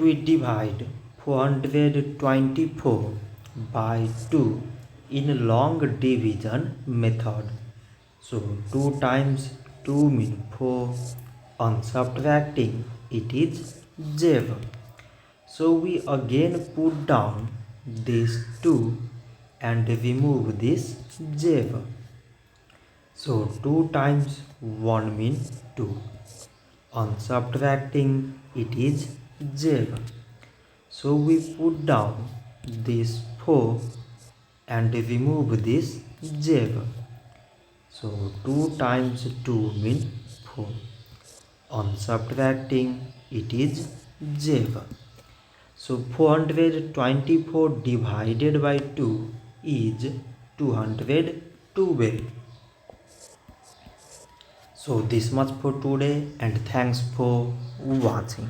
we divide 424 by 2 in long division method. So 2 times 2 means 4. On subtracting it is 0. So we again put down this 2 and remove this 0. So 2 times 1 means 2. On subtracting it is 0. So we put down this 4 and remove this 0. So 2 times 2 means 4. On subtracting it is 0. So 424 divided by 2 is 212. So this much for today and thanks for watching.